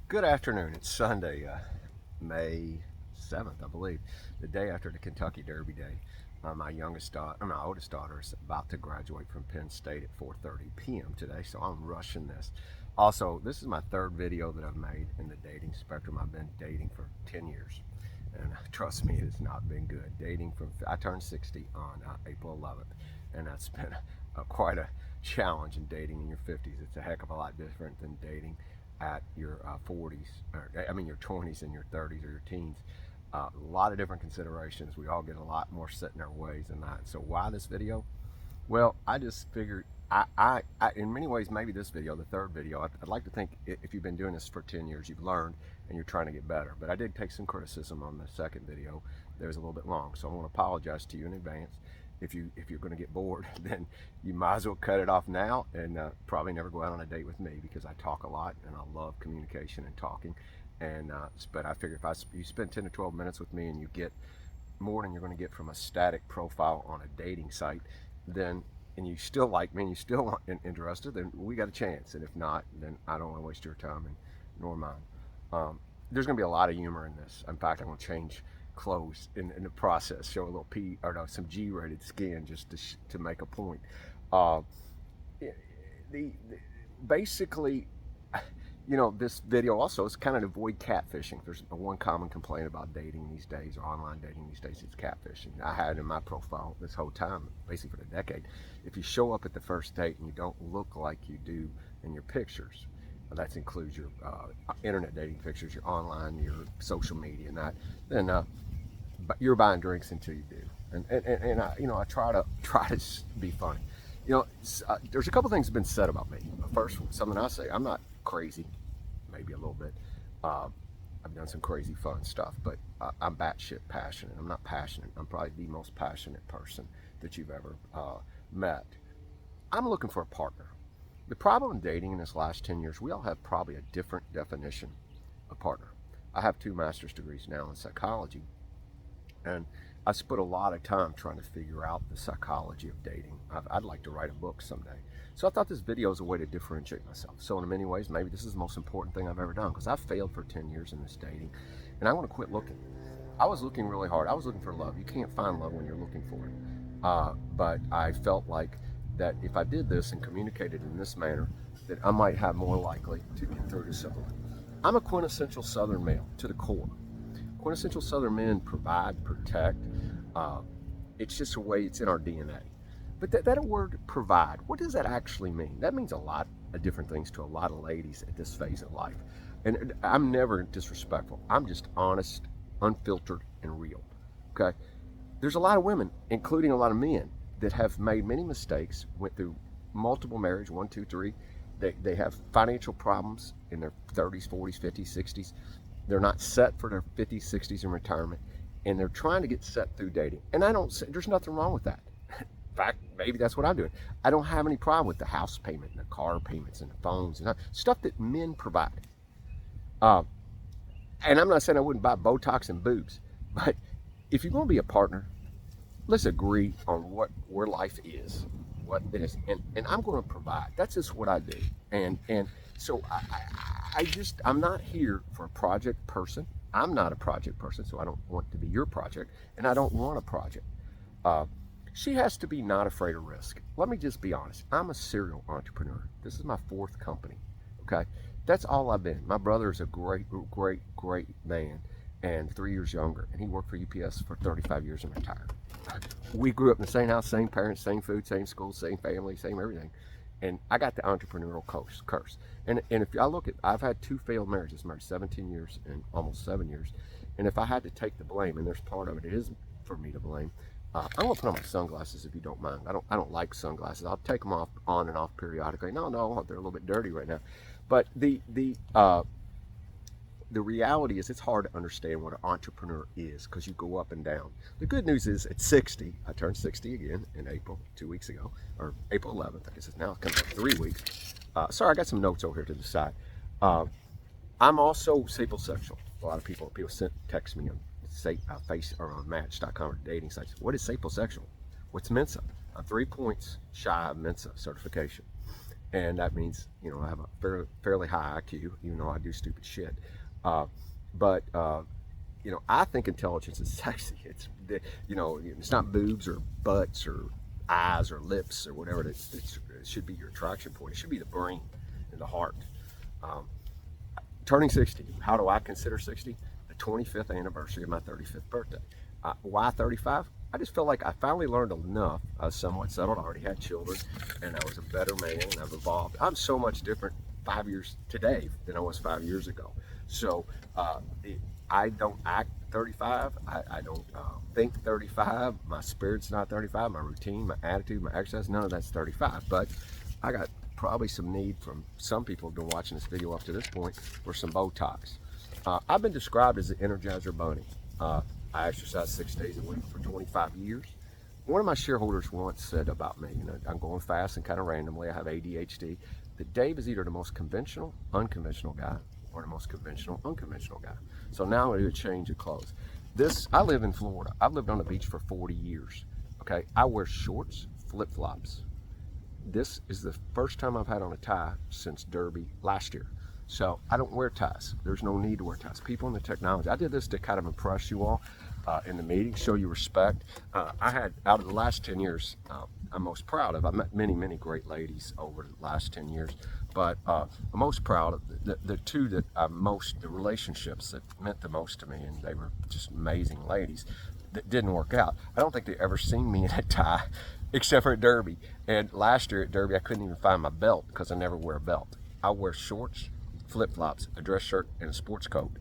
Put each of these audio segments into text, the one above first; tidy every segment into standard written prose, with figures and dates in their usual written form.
Good afternoon. It's Sunday, May 7th, I believe, the day after the Kentucky Derby Day. My oldest daughter is about to graduate from Penn State at 4:30 p.m. today, so I'm rushing this. Also, this is my third video that I've made in the dating spectrum. I've been dating for 10 years, and trust me, it has not been good. I turned 60 on April 11th, and that's been quite a challenge in dating in your 50s. It's a heck of a lot different than dating at your 40s, your 20s and your 30s or your teens. A lot of different considerations. We all get a lot more set in our ways than that. So why this video? Well, I just figured, in many ways, maybe this video, the third video, I'd like to think if you've been doing this for 10 years, you've learned and you're trying to get better. But I did take some criticism on the second video. That was a little bit long, so I want to apologize to you in advance. If you're going to get bored, then you might as well cut it off now and probably never go out on a date with me, because I talk a lot and I love communication and talking. And but I figure if you spend 10 to 12 minutes with me and you get more than you're going to get from a static profile on a dating site, then and you still like me and you still interested, then we got a chance. And if not, then I don't want to waste your time and nor mine. There's going to be a lot of humor in this. In fact, I'm going to change clothes in the process, show a little some G-rated skin just to make a point. Uh, the basically, this video also is kind of to avoid catfishing. There's one common complaint about dating these days, or online dating these days, it's catfishing. I had it in my profile this whole time, basically for the decade. If you show up at the first date and you don't look like you do in your pictures, that includes your internet dating pictures, your online, your social media, and that, then but you're buying drinks until you do. And I try to be funny. There's a couple things that have been said about me. First, something I say, I'm not crazy, maybe a little bit. I've done some crazy fun stuff, but I'm batshit passionate. I'm not passionate. I'm probably the most passionate person that you've ever met. I'm looking for a partner. The problem in dating in this last 10 years, we all have probably a different definition of partner. I have 2 master's degrees now in psychology, and I spent a lot of time trying to figure out the psychology of dating. I'd like to write a book someday. So I thought this video is a way to differentiate myself. So in many ways, maybe this is the most important thing I've ever done, because I've failed for 10 years in this dating, and I want to quit looking. I was looking really hard. I was looking for love. You can't find love when you're looking for it. But I felt like that if I did this and communicated in this manner, that I might have more likely to get through to someone. I'm a quintessential Southern male to the core. Quintessential Southern men provide, protect. It's just a way, it's in our DNA. But that word provide, what does that actually mean? That means a lot of different things to a lot of ladies at this phase of life. And I'm never disrespectful. I'm just honest, unfiltered, and real. Okay? There's a lot of women, including a lot of men, that have made many mistakes, went through multiple marriage, 1, 2, 3. They have financial problems in their 30s, 40s, 50s, 60s. They're not set for their 50s, 60s in retirement, and they're trying to get set through dating. And I don't say there's nothing wrong with that. In fact, maybe that's what I'm doing. I don't have any problem with the house payment and the car payments and the phones and stuff that men provide. And I'm not saying I wouldn't buy Botox and boobs, but if you're going to be a partner, let's agree on where life is, what it is, and I'm going to provide. That's just what I do. And so I'm not here for a project person. I'm not a project person, so I don't want to be your project, and I don't want a project. She has to be not afraid of risk. Let me just be honest. I'm a serial entrepreneur. This is my 4th company. Okay, that's all I've been. My brother is a great man, and 3 years younger, and he worked for UPS for 35 years and retired. We grew up in the same house, same parents, same food, same school, same family, same everything. And I got the entrepreneurial curse. And if I look at, I've had 2 failed marriages, married 17 years and almost 7 years. And if I had to take the blame, and there's part of it is for me to blame, I'm gonna put on my sunglasses if you don't mind. I don't like sunglasses. I'll take them off on and off periodically. No, they're a little bit dirty right now. But the reality is it's hard to understand what an entrepreneur is, because you go up and down. The good news is at 60, I turned 60 again in April, 2 weeks ago, or April 11th, I guess it's now coming up 3 weeks. Sorry, I got some notes over here to the side. I'm also sapiosexual. A lot of people text me on face or on Match.com or dating sites. What is sapiosexual? What's Mensa? I'm 3 points shy of Mensa certification. And that means, you know, I have a fairly high IQ, even though I do stupid shit. Uh, but you know, I think intelligence is sexy. You know, it's not boobs or butts or eyes or lips or whatever. It should be your attraction point. It should be the brain and the heart. Um, Turning 60. How do I consider 60? The 25th anniversary of my 35th birthday. Why 35? I just felt like I finally learned enough. I was somewhat settled. I already had children, and I was a better man, and I've evolved. I'm so much different 5 years today than I was 5 years ago. So I don't act 35. I don't think 35. My spirit's not 35. My routine, my attitude, my exercise, none of that's 35. But I got probably some need from some people who've been watching this video up to this point for some Botox. I've been described as the Energizer Bunny. I exercise 6 days a week for 25 years. One of my shareholders once said about me, you know, I'm going fast and kind of randomly, I have ADHD, that Dave is either the most conventional, unconventional guy, or the most conventional, unconventional guy. So now I'm going to do a change of clothes. I live in Florida. I've lived on the beach for 40 years. Okay, I wear shorts, flip-flops. This is the first time I've had on a tie since Derby last year. So I don't wear ties. There's no need to wear ties. People in the technology, I did this to kind of impress you all in the meeting, show you respect. I had, out of the last 10 years, I'm most proud of, I met many, many great ladies over the last 10 years, but I'm most proud of the two that the relationships that meant the most to me, and they were just amazing ladies, that didn't work out. I don't think they ever seen me in a tie, except for at Derby. And last year at Derby, I couldn't even find my belt because I never wear a belt. I wear shorts, flip-flops, a dress shirt, and a sports coat.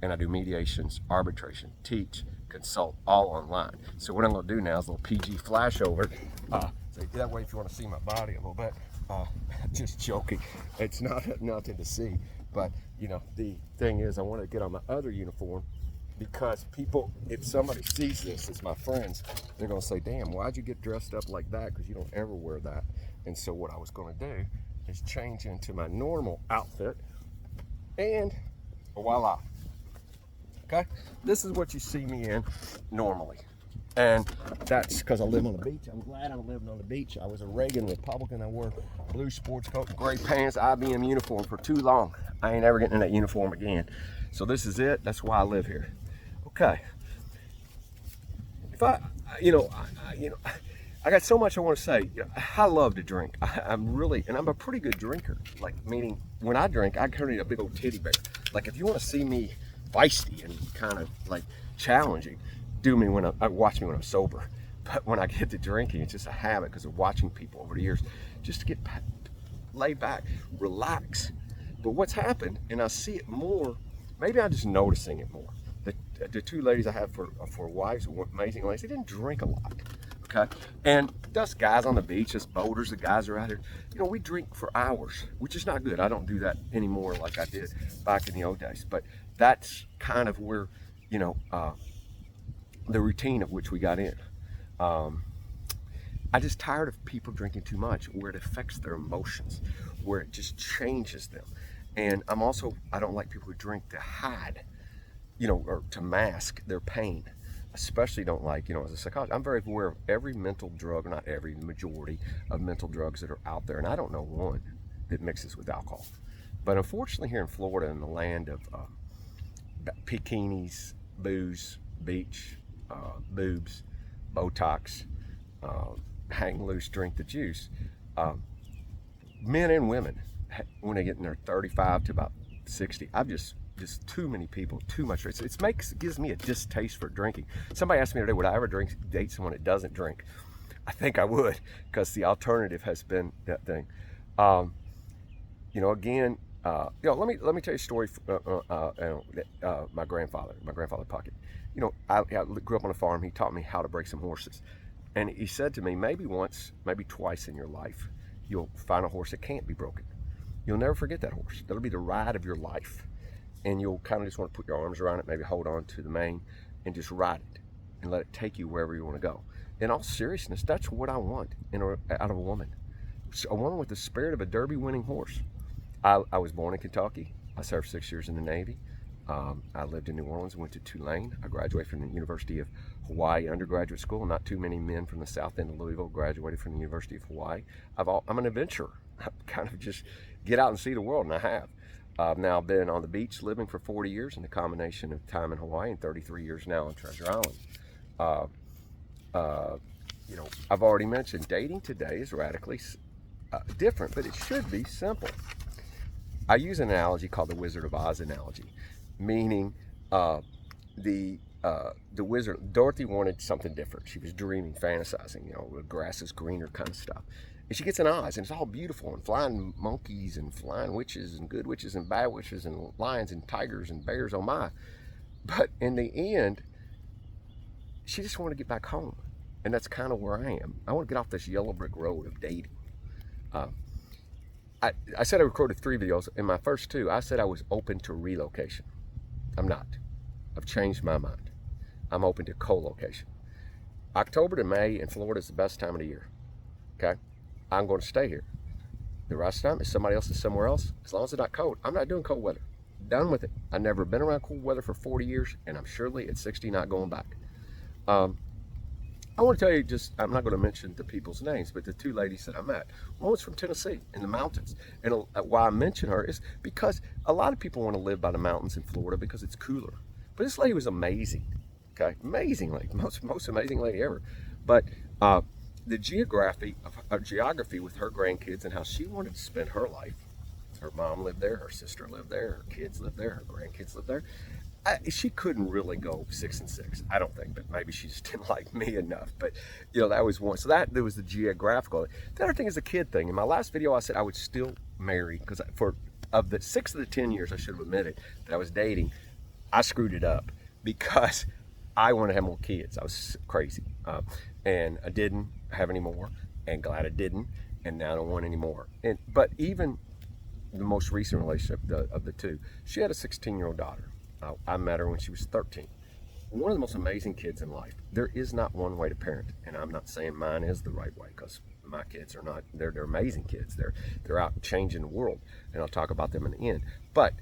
And I do mediations, arbitration, teach, consult, all online. So what I'm going to do now is a little PG flashover. So that way, if you want to see my body a little bit, just joking. It's not nothing to see. But, you know, the thing is, I want to get on my other uniform, because people, if somebody sees this as my friends, they're going to say, damn, why'd you get dressed up like that? Because you don't ever wear that. And so what I was going to do is change into my normal outfit, and voila. Okay? This is what you see me in normally. And that's because I live on the beach. I'm glad I'm living on the beach. I was a Reagan Republican. I wore blue sports coat, gray pants, IBM uniform for too long. I ain't ever getting in that uniform again. So this is it. That's why I live here. Okay. If I got so much I want to say. You know, I love to drink. I'm a pretty good drinker. Like, meaning when I drink, I turn into a big old teddy bear. Like, if you want to see me feisty and kind of like challenging, watch me when I'm sober. But when I get to drinking, it's just a habit because of watching people over the years, just to get laid back, relax. But what's happened, and I see it more, maybe I'm just noticing it more. The two ladies I have for wives, amazing ladies, they didn't drink a lot. Okay, and us guys on the beach, us boaters, the guys are out here, you know, we drink for hours, which is not good. I don't do that anymore like I did back in the old days. But that's kind of where, you know, the routine of which we got in. I just tired of people drinking too much, where it affects their emotions, where it just changes them. And I don't like people who drink to hide, you know, or to mask their pain. Especially don't like, you know, as a psychologist, I'm very aware of every mental drug, or not every, the majority of mental drugs that are out there. And I don't know one that mixes with alcohol. But unfortunately here in Florida, in the land of bikinis, booze, beach, boobs, Botox, hang loose, drink the juice, men and women, when they get in their 35 to about 60, I've just too many people, too much. It gives me a distaste for drinking. Somebody asked me today, would I ever date someone that doesn't drink? I think I would, because the alternative has been that thing. You know, again, you know, let me tell you a story. My grandfather Puckett. You know, I grew up on a farm. He taught me how to break some horses, and he said to me, maybe once, maybe twice in your life, you'll find a horse that can't be broken. You'll never forget that horse. That'll be the ride of your life. And you'll kind of just want to put your arms around it, maybe hold on to the mane, and just ride it and let it take you wherever you want to go. In all seriousness, that's what I want out of a woman. A woman with the spirit of a Derby winning horse. I was born in Kentucky. I served 6 years in the Navy. I lived in New Orleans, went to Tulane. I graduated from the University of Hawaii undergraduate school. Not too many men from the south end of Louisville graduated from the University of Hawaii. I'm an adventurer. kind of just get out and see the world, and I have. I've now been on the beach living for 40 years in a combination of time in Hawaii and 33 years now on Treasure Island. Uh, uh, I've already mentioned dating today is radically different, but it should be simple. I use an analogy called the Wizard of Oz analogy, meaning the wizard, Dorothy, wanted something different. She was dreaming, fantasizing, the grass is greener kind of stuff. And she gets in Oz, and it's all beautiful, and flying monkeys, and flying witches, and good witches, and bad witches, and lions, and tigers, and bears, oh my. But in the end, she just wanted to get back home. And that's kind of where I am. I want to get off this yellow brick road of dating. I said I recorded 3 videos. In my first 2, I said I was open to relocation. I'm not. I've changed my mind. I'm open to co-location. October to May in Florida is the best time of the year. Okay? I'm going to stay here. The rest of the time, if somebody else is somewhere else, as long as it's not cold, I'm not doing cold weather. Done with it. I've never been around cold weather for 40 years, and I'm surely at 60 not going back. I want to tell you I'm not going to mention the people's names, but the 2 ladies that I met. One was from Tennessee in the mountains. And why I mention her is because a lot of people want to live by the mountains in Florida because it's cooler. But this lady was amazing. Okay, amazing lady, most amazing lady ever. But the geography with her grandkids and how she wanted to spend her life. Her mom lived there, her sister lived there, her kids lived there, her grandkids lived there. She couldn't really go 6 and 6, I don't think, but maybe she just didn't like me enough. But that was one. So there was the geographical. The other thing is the kid thing. In my last video, I said I would still marry because of the 6 of the 10 years I should have admitted that I was dating, I screwed it up because I wanted to have more kids. I was crazy, and I didn't have any more, and glad I didn't, and now I don't want any more. But even the most recent relationship of the 2, she had a 16-year-old daughter. I met her when she was 13. One of the most amazing kids in life. There is not one way to parent, and I'm not saying mine is the right way because my kids are not. They're amazing kids. They're out changing the world, and I'll talk about them in the end. But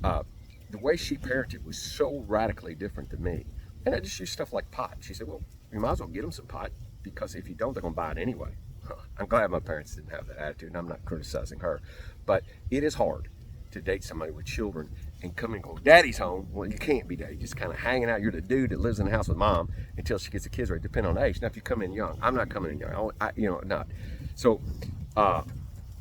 the way she parented was so radically different than me. And I just used stuff like pot. She said, "Well, you might as well get them some pot because if you don't, they're going to buy it anyway." I'm glad my parents didn't have that attitude, and I'm not criticizing her. But it is hard to date somebody with children and come and go, "Daddy's home." Well, you can't be daddy. Just kind of hanging out. You're the dude that lives in the house with mom until she gets the kids ready, depending on age. Now, if you come in young, I'm not coming in young. Not. So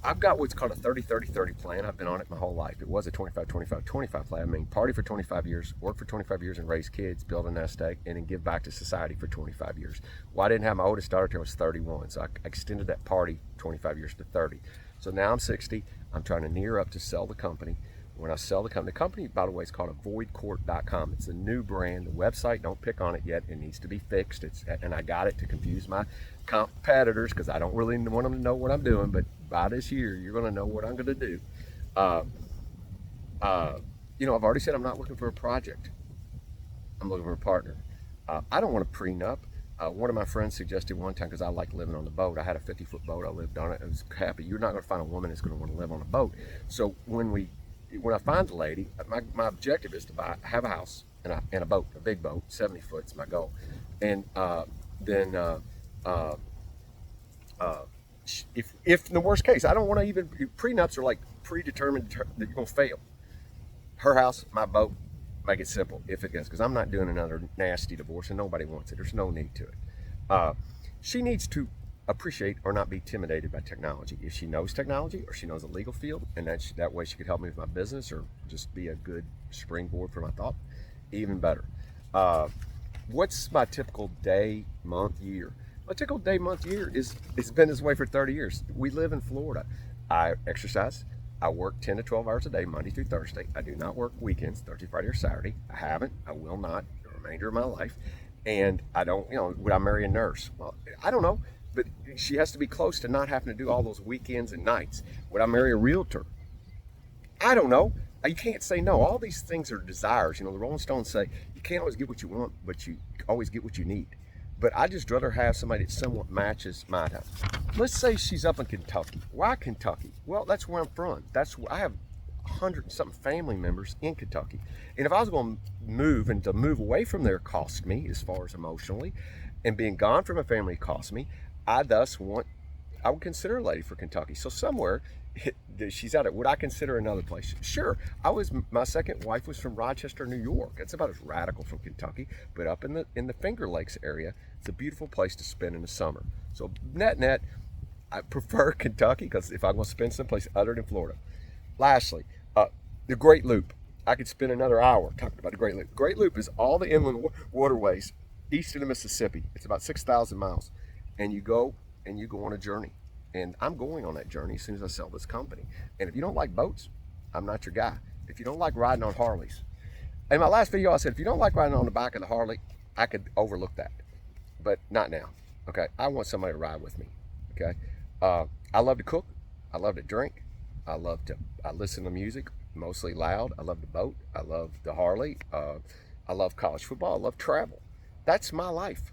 I've got what's called a 30-30-30 plan. I've been on it my whole life. It was a 25-25-25 plan. I mean, party for 25 years, work for 25 years and raise kids, build a nest egg, and then give back to society for 25 years. Well, I didn't have my oldest daughter until I was 31, so I extended that party 25 years to 30. So now I'm 60. I'm trying to near up to sell the company. When I sell the company, by the way, is called avoidcourt.com. It's a new brand. The website, don't pick on it yet. It needs to be fixed. And I got it to confuse my competitors because I don't really want them to know what I'm doing. But by this year, you're going to know what I'm going to do. I've already said I'm not looking for a project. I'm looking for a partner. I don't want a prenup. One of my friends suggested one time, because I like living on the boat. I had a 50-foot boat. I lived on it. I was happy. You're not going to find a woman that's going to want to live on a boat. So when I find the lady, my objective is to have a house and a boat, a big boat, 70 foot is my goal. And then if in the worst case, I don't want to even, prenups are like predetermined that you're going to fail. Her house, my boat, make it simple if it gets, because I'm not doing another nasty divorce and nobody wants it. There's no need to it. She needs to appreciate or not be intimidated by technology. If she knows technology or she knows the legal field, and that way she could help me with my business or just be a good springboard for my thought, even better. What's my typical day, month, year? My typical day, month, year it's been this way for 30 years. We live in Florida. I exercise. I work 10 to 12 hours a day, Monday through Thursday. I do not work weekends, Thursday, Friday, or Saturday. I haven't. I will not the remainder of my life. And I don't, would I marry a nurse? Well, I don't know. But she has to be close to not having to do all those weekends and nights. Would I marry a realtor? I don't know. You can't say no. All these things are desires. The Rolling Stones say you can't always get what you want, but you always get what you need. But I just rather have somebody that somewhat matches my time. Let's say she's up in Kentucky. Why Kentucky? Well, that's where I'm from. I have 100-something family members in Kentucky. And if I was going to move, and to move away from there cost me as far as emotionally, and being gone from a family cost me, I thus want I would consider a lady for Kentucky. So somewhere she's out. Would I consider another place? Sure. My second wife was from Rochester, New York. It's about as radical from Kentucky, but up in the Finger Lakes area, it's a beautiful place to spend in the summer. So net, I prefer Kentucky because if I'm going to spend someplace other than Florida. Lastly, the Great Loop. I could spend another hour talking about the Great Loop. Great Loop is all the inland waterways east of the Mississippi. It's about 6,000 miles, and you go on a journey. And I'm going on that journey as soon as I sell this company. And if you don't like boats, I'm not your guy. If you don't like riding on Harleys, in my last video I said if you don't like riding on the back of the Harley, I could overlook that, but not now. Okay, I want somebody to ride with me. Okay, I love to cook, I love to drink, I listen to music, mostly loud. I love the boat, I love the Harley, I love college football, I love travel. That's my life.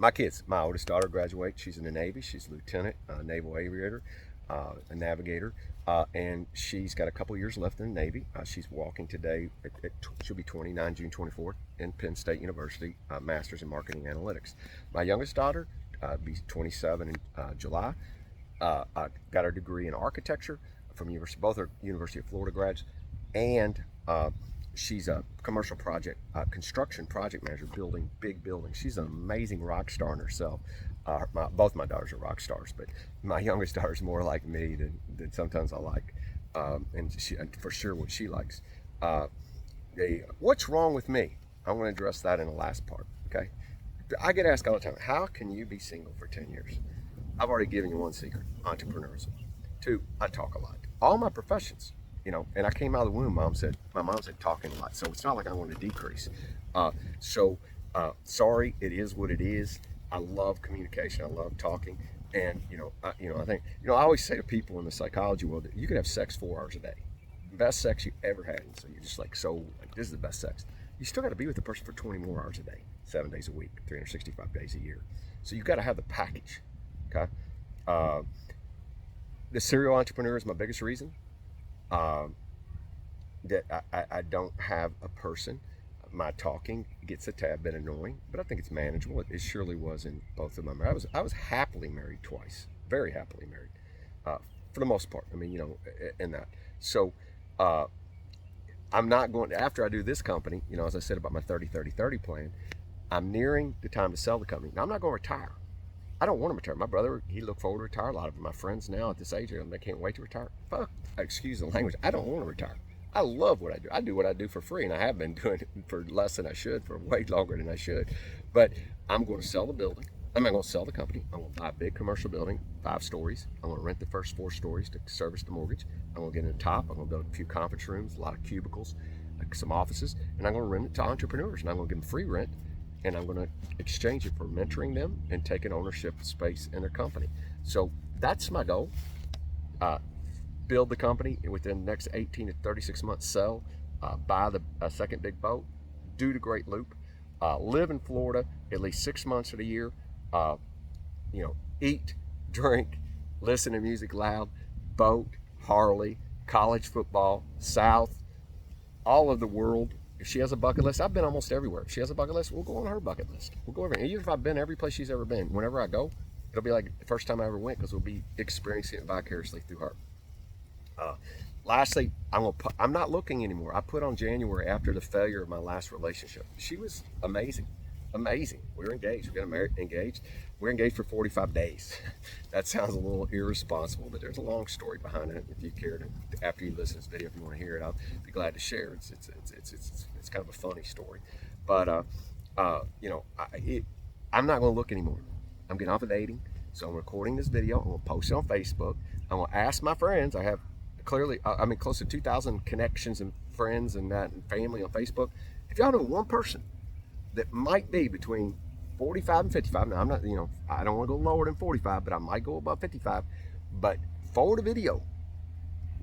My kids, my oldest daughter graduates. She's in the Navy. She's a lieutenant, naval aviator, a navigator, and she's got a couple years left in the Navy. She's walking today. She'll be 29, June 24th, in Penn State University, Master's in Marketing Analytics. My youngest daughter, be 27 in July. I got her degree in architecture from both are University of Florida grads, and she's a commercial construction project manager, building big buildings. She's an amazing rock star in herself. Both my daughters are rock stars, but my youngest daughter's more like me than sometimes I like, and for sure what she likes. What's wrong with me? I want to address that in the last part. Okay, I get asked all the time, how can you be single for 10 years? I've already given you one secret: entrepreneurship. 2, I talk a lot. All my professions. And I came out of the womb, my mom said talking a lot, so it's not like I want to decrease. Sorry, it is what it is. I love communication, I love talking, and I think I always say to people in the psychology world that you could have sex 4 hours a day, best sex you ever had, and so you're just like, this is the best sex. You still got to be with the person for 20 more hours a day, 7 days a week, 365 days a year. So you got to have the package. Okay, the serial entrepreneur is my biggest reason. That I don't have a person. My talking gets a tad bit annoying, but I think it's manageable. It surely was in both of them. I was happily married twice, very happily married, for the most part. I mean, in that. So I'm not going to, after I do this company, as I said about my 30-30-30 plan, I'm nearing the time to sell the company. Now, I'm not going to retire. I don't want to retire. My brother, he looked forward to retire. A lot of my friends now at this age, they can't wait to retire. Fuck, excuse the language. I don't want to retire. I love what I do. I do what I do for free, and I have been doing it for less than I should, for way longer than I should. But I'm going to sell the building. I'm not going to sell the company. I'm going to buy a big commercial building, 5 stories. I'm going to rent the first 4 stories to service the mortgage. I'm going to get in the top. I'm going to build a few conference rooms, a lot of cubicles, some offices, and I'm going to rent it to entrepreneurs, and I'm going to give them free rent. And I'm going to exchange it for mentoring them and taking ownership of space in their company. So that's my goal. Build the company within the next 18 to 36 months, sell, buy a second big boat, do the Great Loop, live in Florida at least 6 months of the year, eat, drink, listen to music loud, boat, Harley, college football, South, all of the world. If she has a bucket list, I've been almost everywhere. If she has a bucket list, we'll go on her bucket list. We'll go everywhere. Even if I've been every place she's ever been, whenever I go, it'll be like the first time I ever went, because we'll be experiencing it vicariously through her. Lastly, I'm not looking anymore. I put on January after the failure of my last relationship. She was amazing. We're engaged. We're engaged. We're engaged for 45 days. That sounds a little irresponsible, but there's a long story behind it. If you care to, after you listen to this video, if you want to hear it, I'll be glad to share. It's kind of a funny story, but I'm not going to look anymore. I'm getting off of dating, so I'm recording this video. I'm going to post it on Facebook. I'm going to ask my friends. I have close to 2,000 connections and friends and family on Facebook. If y'all know one person that might be between 45 and 55. Now, I'm not, I don't want to go lower than 45, but I might go above 55. But forward a video.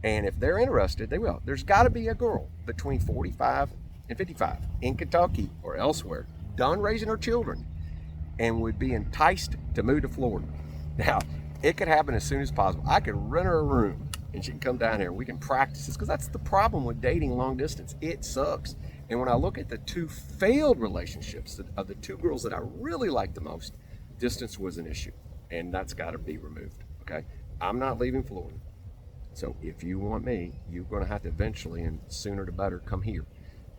And if they're interested, they will. There's got to be a girl between 45 and 55 in Kentucky or elsewhere, done raising her children, and would be enticed to move to Florida. Now, it could happen as soon as possible. I could rent her a room, and she can come down here, and we can practice this, because that's the problem with dating long distance. It sucks. And when I look at the 2 failed relationships of the 2 girls that I really liked the most, distance was an issue. and that's got to be removed. Okay, I'm not leaving Florida. So if you want me, you're going to have to eventually, and sooner the better, come here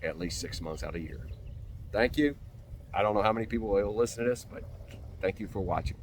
at least 6 months out of the year. Thank you. I don't know how many people will listen to this, but thank you for watching.